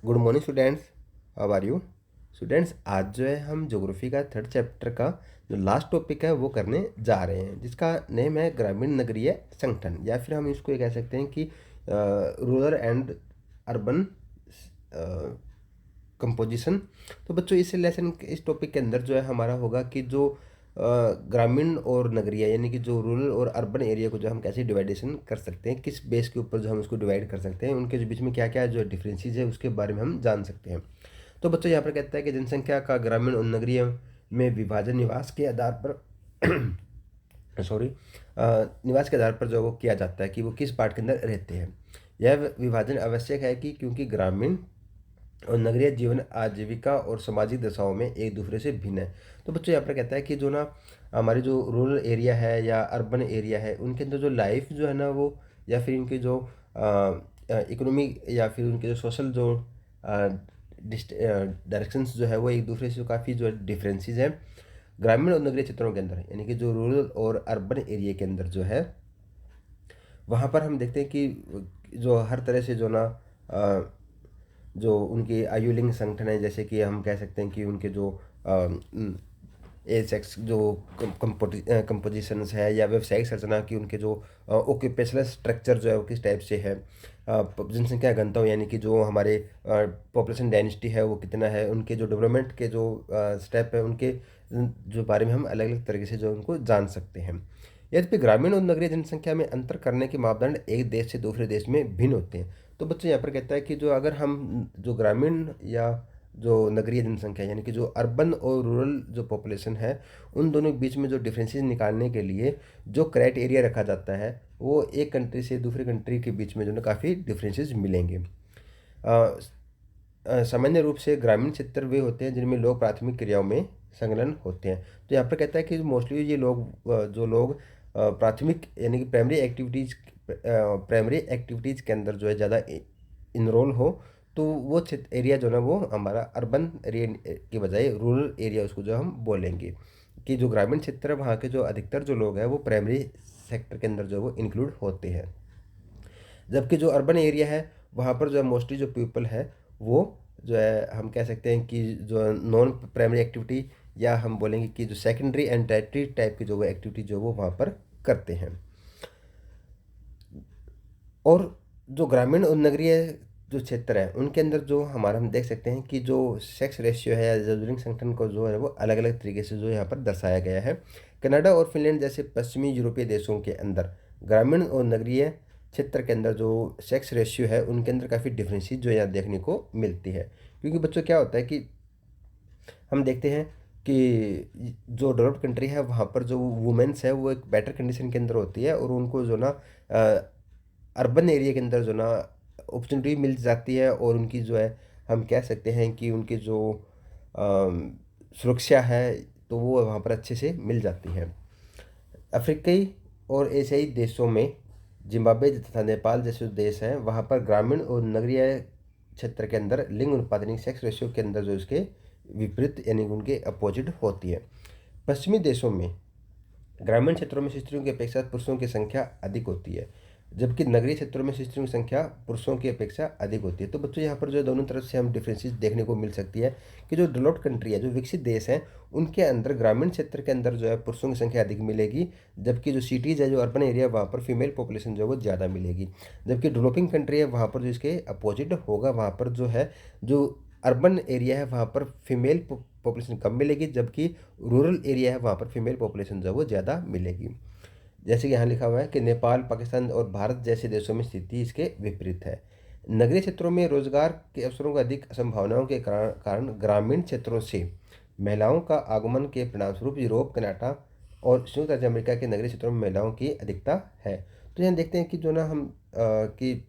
Good morning students, how are you? Students, आज जो है हम ज्योग्राफी का थर्ड चैप्टर का जो लास्ट टॉपिक है वो करने जा रहे हैं, जिसका नेम है ग्रामीण नगरीय संगठन, या फिर हम इसको ये कह सकते हैं कि रूरल एंड अर्बन कंपोजिशन। तो बच्चों, इस टॉपिक के अंदर जो है हमारा होगा कि जो ग्रामीण और नगरीय यानी कि जो रूरल और अर्बन एरिया को जो हम कैसे डिवाइडेशन कर सकते हैं, किस बेस के ऊपर जो हम उसको डिवाइड कर सकते हैं, उनके जो बीच में क्या क्या जो डिफरेंसेस है उसके बारे में हम जान सकते हैं। तो बच्चों, यहाँ पर कहता है कि जनसंख्या का ग्रामीण और नगरीय में विभाजन निवास के आधार पर सॉरी निवास के आधार पर जो वो किया जाता है कि वो किस पार्ट के अंदर रहते हैं। यह विभाजन आवश्यक है कि क्योंकि ग्रामीण और नगरीय जीवन आजीविका और सामाजिक दशाओं में एक दूसरे से भिन्न है। तो बच्चों, यहाँ पर कहता है कि जो ना हमारी जो रूरल एरिया है या अर्बन एरिया है, उनके अंदर जो लाइफ जो है ना वो, या फिर उनकी जो इकोनॉमी या फिर उनके जो सोशल जो डायरेक्शंस जो है वो एक दूसरे से काफ़ी जो डिफरेंसेस हैं ग्रामीण और नगरीय क्षेत्रों के अंदर, यानी कि जो रूरल और अर्बन एरिया के अंदर जो है वहाँ पर हम देखते हैं कि जो हर तरह से जो ना जो उनके आयुलिंग संगठन है, जैसे कि हम कह सकते हैं कि उनके जो ए सेक्स जो कंपोजिशंस है या व्यवसायिक संरचना की, उनके जो ऑक्यूपेशनल स्ट्रक्चर जो है वो किस टाइप से है, जनसंख्या घनत्व यानी कि जो हमारे पॉपुलेशन डेंसिटी है वो कितना है, उनके जो डेवलपमेंट के जो स्टेप है उनके जो बारे में हम अलग अलग तरीके से जो उनको जान सकते हैं। यद्यपि ग्रामीण और नगरीय जनसंख्या में अंतर करने के मापदंड एक देश से दूसरे देश में भिन्न होते हैं। तो बच्चों, यहाँ पर कहता है कि जो अगर हम जो ग्रामीण या जो नगरीय जनसंख्या यानी कि जो अर्बन और रूरल जो पॉपुलेशन है, उन दोनों के बीच में जो डिफरेंसेस निकालने के लिए जो क्राइटेरिया रखा जाता है, वो एक कंट्री से दूसरे कंट्री के बीच में जो ना काफ़ी डिफरेंसेस मिलेंगे। सामान्य रूप से ग्रामीण क्षेत्र वे होते हैं जिनमें लोग प्राथमिक क्रियाओं में संलग्न होते हैं। तो यहाँ पर कहता है कि मोस्टली ये लोग जो लोग प्राथमिक यानी कि प्राइमरी एक्टिविटीज़ के अंदर जो है ज़्यादा इनरोल हो, तो वो क्षेत्र एरिया जो ना वो हमारा अर्बन एरिया की बजाय रूरल एरिया उसको जो हम बोलेंगे, कि जो ग्रामीण क्षेत्र है वहाँ के जो अधिकतर जो लोग हैं वो प्राइमरी सेक्टर के अंदर जो वो इंक्लूड होते हैं, जबकि जो अर्बन एरिया है वहाँ पर जो है मोस्टली जो पीपल है वो जो है हम कह सकते हैं कि जो नॉन प्राइमरी एक्टिविटी या हम बोलेंगे कि जो सेकेंडरी एंड टर्टियरी टाइप की जो वो एक्टिविटी जो वो वहाँ पर करते हैं। और जो ग्रामीण और नगरीय जो क्षेत्र है उनके अंदर जो हमारा हम देख सकते हैं कि जो सेक्स रेशियो है या जो लिंग संगठन को जो है वो अलग अलग तरीके से जो यहाँ पर दर्शाया गया है। कनाडा और फिनलैंड जैसे पश्चिमी यूरोपीय देशों के अंदर ग्रामीण और नगरीय क्षेत्र के अंदर जो सेक्स रेशियो है उनके अंदर काफ़ी डिफरेंसेस जो यहाँ देखने को मिलती है। क्योंकि बच्चों क्या होता है कि हम देखते हैं कि जो डेवलप्ड कंट्री है वहाँ पर जो वुमेन्स है वो एक बेटर कंडीशन के अंदर होती है, और उनको जो ना अर्बन एरिया के अंदर जो ना अपॉर्चुनिटी मिल जाती है, और उनकी जो है हम कह सकते हैं कि उनकी जो सुरक्षा है तो वो वहाँ पर अच्छे से मिल जाती है। अफ्रीकी और एशियाई देशों में जिम्बाब्वे तथा नेपाल जैसे जो देश हैं वहाँ पर ग्रामीण और नगरीय क्षेत्र के अंदर लिंग अनुपात यानी सेक्स रेशियो के अंदर जो इसके विपरीत यानी उनके अपोजिट होती है। पश्चिमी देशों में ग्रामीण क्षेत्रों में स्त्रियों की अपेक्षा पुरुषों की संख्या अधिक होती है, जबकि नगरीय क्षेत्रों में स्त्रियों की संख्या पुरुषों की अपेक्षा अधिक होती है। तो बच्चों, यहाँ पर जो दोनों तरफ से हम डिफरेंसेस देखने को मिल सकती है कि जो डेवलप्ड कंट्री है, जो विकसित देश हैं, उनके अंदर ग्रामीण क्षेत्र के अंदर जो है पुरुषों की संख्या अधिक मिलेगी, जबकि जो सिटीज़ है, जो अर्बन एरिया, वहाँ पर फीमेल पॉपुलेशन जो है वो ज़्यादा मिलेगी। जबकि डेवलपिंग कंट्री है वहाँ पर जो इसके अपोजिट होगा, वहाँ पर जो है जो अर्बन एरिया है वहाँ पर फीमेल पॉपुलेशन कम मिलेगी, जबकि रूरल एरिया है वहाँ पर फीमेल पॉपुलेशन जो है वो ज़्यादा मिलेगी। जैसे कि यहाँ लिखा हुआ है कि नेपाल, पाकिस्तान और भारत जैसे देशों में स्थिति इसके विपरीत है। नगरीय क्षेत्रों में रोजगार के अवसरों की अधिक संभावनाओं के कारण ग्रामीण क्षेत्रों से महिलाओं का आगमन के परिणामस्वरूप यूरोप, कनाडा और संयुक्त राज्य अमेरिका के नगरीय क्षेत्रों में महिलाओं की अधिकता है। तो यहाँ देखते हैं कि जो ना हम कि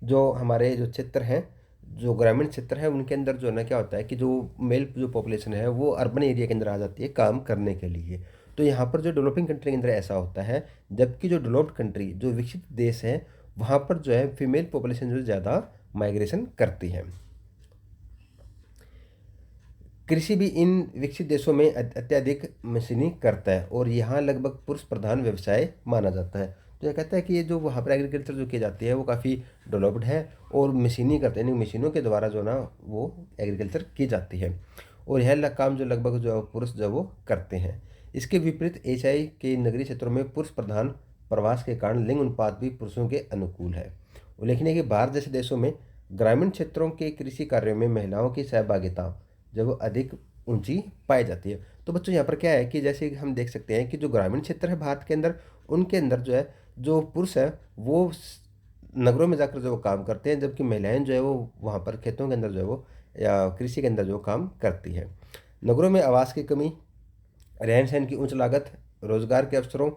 जो हमारे जो क्षेत्र हैं, जो ग्रामीण क्षेत्र है उनके अंदर जो है ना क्या होता है कि जो मेल जो पॉपुलेशन है वो अर्बन एरिया के अंदर आ जाती है काम करने के लिए। तो यहाँ पर जो डेवलपिंग कंट्री के अंदर ऐसा होता है, जबकि जो डेवलप्ड कंट्री जो विकसित देश है वहाँ पर जो है फीमेल पॉपुलेशन जो ज़्यादा माइग्रेशन करती है। कृषि भी इन विकसित देशों में अत्यधिक मशीनी करता है, और यहाँ लगभग पुरुष प्रधान व्यवसाय माना जाता है। तो ये कहता है कि ये जो वहाँ पर एग्रीकल्चर जो की जाती है वो काफ़ी डेवलप्ड है और मशीनी करते हैं, मशीनों के द्वारा जो ना वो एग्रीकल्चर की जाती है और यह काम जो लगभग जो पुरुष जो वो करते हैं। इसके विपरीत एशियाई के नगरीय क्षेत्रों में पुरुष प्रधान प्रवास के कारण लिंग अनुपात भी पुरुषों के अनुकूल है। उल्लेखनीय है कि भारत जैसे देशों में ग्रामीण क्षेत्रों के कृषि कार्यों में महिलाओं की सहभागिता जब अधिक ऊंची पाई जाती है। तो बच्चों यहाँ पर क्या है कि जैसे हम देख सकते हैं कि जो ग्रामीण क्षेत्र है भारत के अंदर, उनके अंदर जो है जो पुरुष है वो नगरों में जाकर जो वो काम करते हैं, जबकि महिलाएं जो है वो वहाँ पर खेतों के अंदर जो है वो या कृषि के अंदर जो काम करती है। नगरों में आवास की कमी, रहन सहन की उच्च लागत, रोजगार के अवसरों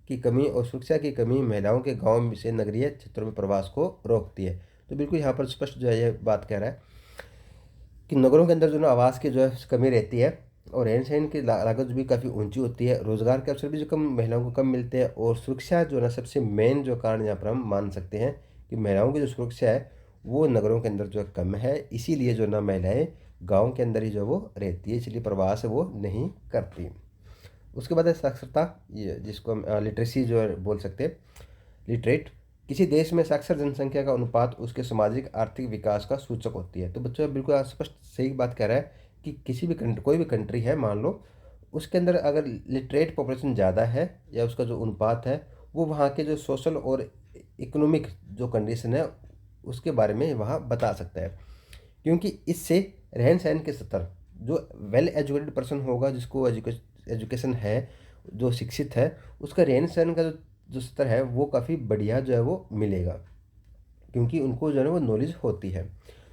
की कमी और सुरक्षा की कमी महिलाओं के गांव से नगरीय क्षेत्रों में प्रवास को रोकती है। तो बिल्कुल यहाँ पर स्पष्ट जो है ये बात कह रहा है कि नगरों के अंदर जो ना आवास की जो है कमी रहती है और रहन सहन की लागत भी काफ़ी ऊंची होती है, रोजगार के अवसर भी जो कम महिलाओं को कम मिलते हैं और सुरक्षा जो है ना सबसे मेन जो कारण यहाँ पर हम मान सकते हैं कि महिलाओं की जो सुरक्षा है वो नगरों के अंदर जो है कम है, इसीलिए जो ना महिलाएं गाँव के अंदर ही जो वो रहती है, इसलिए प्रवास वो नहीं करती। उसके बाद है साक्षरता, ये जिसको हम लिटरेसी जो है बोल सकते हैं, लिटरेट। किसी देश में साक्षर जनसंख्या का अनुपात उसके सामाजिक आर्थिक विकास का सूचक होती है। तो बच्चों बिल्कुल स्पष्ट सही बात कह रहा है कि किसी भी कंट्री, कोई भी कंट्री है मान लो, उसके अंदर अगर लिटरेट पॉपुलेशन ज़्यादा है या उसका जो अनुपात है वो वहाँ के जो सोशल और इकोनॉमिक जो कंडीशन है उसके बारे में वहाँ बता सकता है, क्योंकि इससे रहन सहन के स्तर, जो वेल एजुकेटेड पर्सन होगा जिसको एजुकेशन है, जो शिक्षित है, उसका रहन सहन का जो स्तर है वो काफ़ी बढ़िया जो है वो मिलेगा, क्योंकि उनको जो है वो नॉलेज होती है।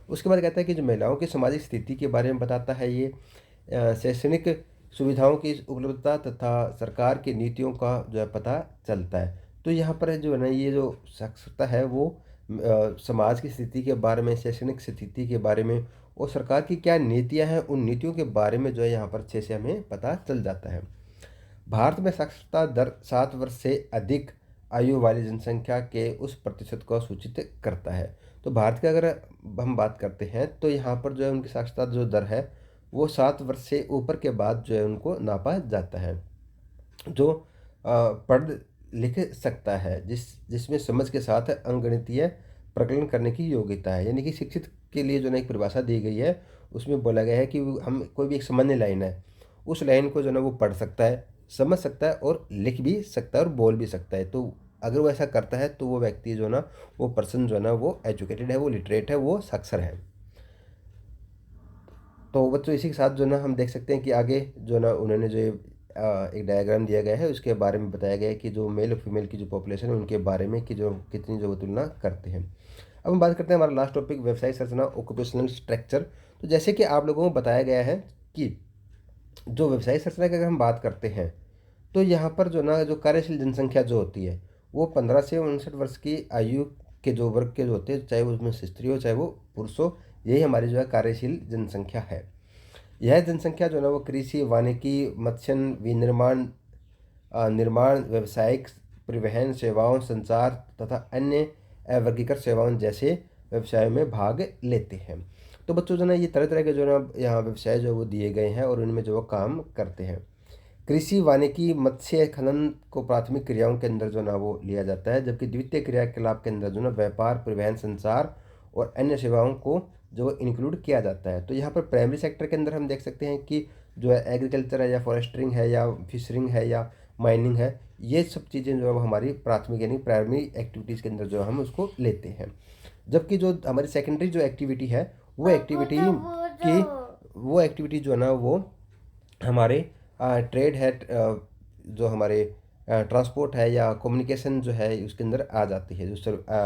उसके बाद कहता है कि जो महिलाओं की सामाजिक स्थिति के बारे में बताता है ये, शैक्षणिक सुविधाओं की उपलब्धता तथा सरकार की नीतियों का जो है पता चलता है। तो यहाँ पर जो है ना ये जो साक्षरता है वो समाज की स्थिति के बारे में, शैक्षणिक स्थिति के बारे में और सरकार की क्या नीतियाँ हैं, उन नीतियों के बारे में जो है यहाँ पर अच्छे से हमें पता चल जाता है। भारत में साक्षरता दर 7 वर्ष से अधिक आयु वाली जनसंख्या के उस प्रतिशत को सूचित करता है। तो भारत की अगर हम बात करते हैं तो यहाँ पर जो है उनकी साक्षरता जो दर है वो 7 वर्ष से ऊपर के बाद जो है उनको नापा जाता है। जो पढ़ लिख सकता है, जिसमें समझ के साथ अंकगणितीय प्रकलन करने की योग्यता है, यानी कि शिक्षित के लिए जो ना एक परिभाषा दी गई है, उसमें बोला गया है कि हम कोई भी एक सामान्य लाइन है, उस लाइन को जो ना वो पढ़ सकता है, समझ सकता है और लिख भी सकता है और बोल भी सकता है। तो अगर वो ऐसा करता है तो वो व्यक्ति जो ना, वो पर्सन जो ना वो एजुकेटेड है, वो लिटरेट है, वो साक्षर है। तो बच्चों इसी के साथ जो ना हम देख सकते हैं कि आगे जो ना उन्होंने जो एक डायग्राम दिया गया है उसके बारे में बताया गया है कि जो मेल और फीमेल की जो पॉपुलेशन है उनके बारे में कि जो कितनी जो वो तुलना करते हैं। अब हम बात करते हैं हमारा लास्ट टॉपिक, व्यवसाय संरचना, ऑक्यूपेशनल स्ट्रक्चर। तो जैसे कि आप लोगों को बताया गया है कि जो व्यवसायिक संरचना की अगर हम बात करते हैं तो यहाँ पर जो ना जो कार्यशील जनसंख्या जो होती है वो 15 से 59 वर्ष की आयु के जो वर्ग के जो होते हैं, चाहे वो उसमें स्त्री हो चाहे वो पुरुष हो, यही हमारी जो है कार्यशील जनसंख्या है। यह जनसंख्या जो है ना वो कृषि, वानिकी, मत्स्य, विनिर्माण, निर्माण, व्यावसायिक, परिवहन सेवाओं, संचार तथा अन्य अवर्गीकृत सेवाओं जैसे व्यवसायों में भाग लेते हैं। तो बच्चों जो ना ये तरह तरह के जो ना यहाँ व्यवसाय जो वो दिए गए हैं और उनमें जो वो काम करते हैं। कृषि, वानिकी, मत्स्य खनन को प्राथमिक क्रियाओं के अंदर जो ना वो लिया जाता है, जबकि द्वितीय क्रियाकलाप के अंदर जो ना व्यापार, परिवहन, संचार और अन्य सेवाओं को जो इंक्लूड किया जाता है। तो यहाँ पर प्राइमरी सेक्टर के अंदर हम देख सकते हैं कि जो है एग्रीकल्चर है या फॉरेस्ट्रिंग है या फिशरिंग है या माइनिंग है, ये सब चीज़ें जो है वो हमारी प्राथमिक यानी प्राइमरी एक्टिविटीज़ के अंदर जो हम उसको लेते हैं। जबकि जो हमारी सेकेंडरी जो एक्टिविटी है वो एक्टिविटी जो है ना वो हमारे ट्रेड है, जो हमारे ट्रांसपोर्ट है या कम्युनिकेशन जो है उसके अंदर आ जाती है,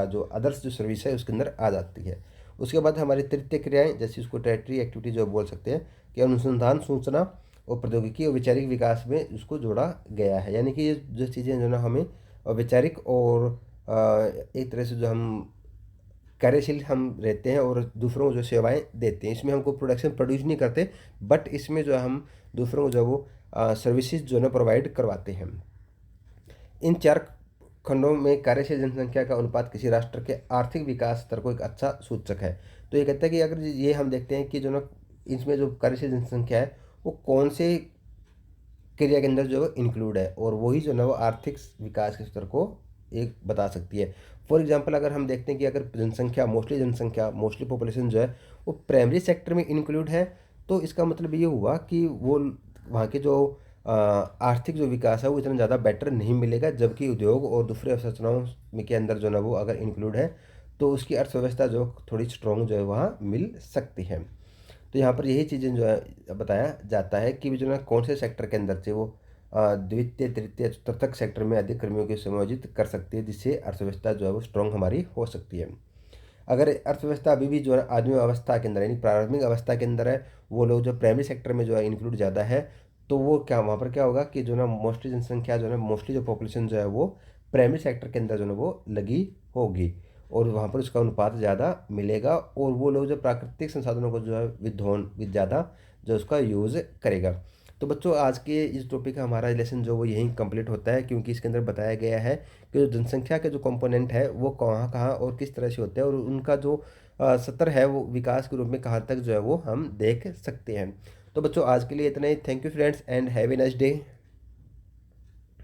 जो अदर्स जो सर्विस है उसके अंदर आ जाती है। उसके बाद हमारी तृतीय क्रियाएं, जैसे उसको टेरिटरी एक्टिविटी जो बोल सकते हैं, कि अनुसंधान, सूचना और प्रौद्योगिकी और वैचारिक विकास में उसको जोड़ा गया है। यानी कि ये जो चीज़ें जो ना हमें वैचारिक और एक तरह से जो हम कार्यशील हम रहते हैं और दूसरों को जो सेवाएं देते हैं, इसमें हमको प्रोड्यूस नहीं करते, बट इसमें जो हम दूसरों को जो वो सर्विसेज जो है ना प्रोवाइड करवाते हैं। इन 4 खंडों में कार्यशील जनसंख्या का अनुपात किसी राष्ट्र के आर्थिक विकास स्तर को एक अच्छा सूचक है। तो ये कहता है कि अगर ये हम देखते हैं कि जो ना इसमें जो कार्यशील जनसंख्या है वो कौन से क्रिया के अंदर जो इंक्लूड है, और वही जो ना वो आर्थिक विकास के स्तर को एक बता सकती है। फॉर एग्जांपल अगर हम देखते हैं कि अगर जनसंख्या मोस्टली पॉपुलेशन जो है वो प्राइमरी सेक्टर में इंक्लूड है, तो इसका मतलब ये हुआ कि वो वहाँ के जो आर्थिक जो विकास है वो इतना ज़्यादा बेटर नहीं मिलेगा, जबकि उद्योग और दूसरी अवसंरचनाओं में के अंदर जो ना वो अगर इंक्लूड है तो उसकी अर्थव्यवस्था जो थोड़ी स्ट्रॉन्ग जो है वहाँ मिल सकती है। तो यहाँ पर यही चीज़ें जो है बताया जाता है कि जो है कौन से सेक्टर के अंदर से वो द्वितीय तृतीय चतुर्थक सेक्टर में अधिक कर्मियों को समायोजित कर सकती है, जिससे अर्थव्यवस्था जो है वो स्ट्रॉन्ग हमारी हो सकती है। अगर अर्थव्यवस्था अभी भी जो है आदिम अवस्था के अंदर यानी प्रारंभिक अवस्था के अंदर है, वो लोग जो प्राइमरी सेक्टर में जो है इंक्लूड ज़्यादा है, तो वो क्या वहाँ पर क्या होगा कि जो ना मोस्टली जनसंख्या जो है मोस्टली जो पॉपुलेशन जो है वो प्राइमरी सेक्टर के अंदर जो है वो लगी होगी, और वहाँ पर उसका अनुपात ज़्यादा मिलेगा, और वो लोग जो प्राकृतिक संसाधनों को जो है विद ज़्यादा जो उसका यूज़ करेगा। तो बच्चों आज के इस टॉपिक का हमारा लेसन जो वो यहीं कंप्लीट होता है, क्योंकि इसके अंदर बताया गया है कि जो जनसंख्या के जो कंपोनेंट है वो कहाँ कहाँ और किस तरह से होते हैं, और उनका जो सत्र है वो विकास के रूप में कहाँ तक जो है वो हम देख सकते हैं। तो बच्चों आज के लिए इतना ही। Thank you friends and have a nice day.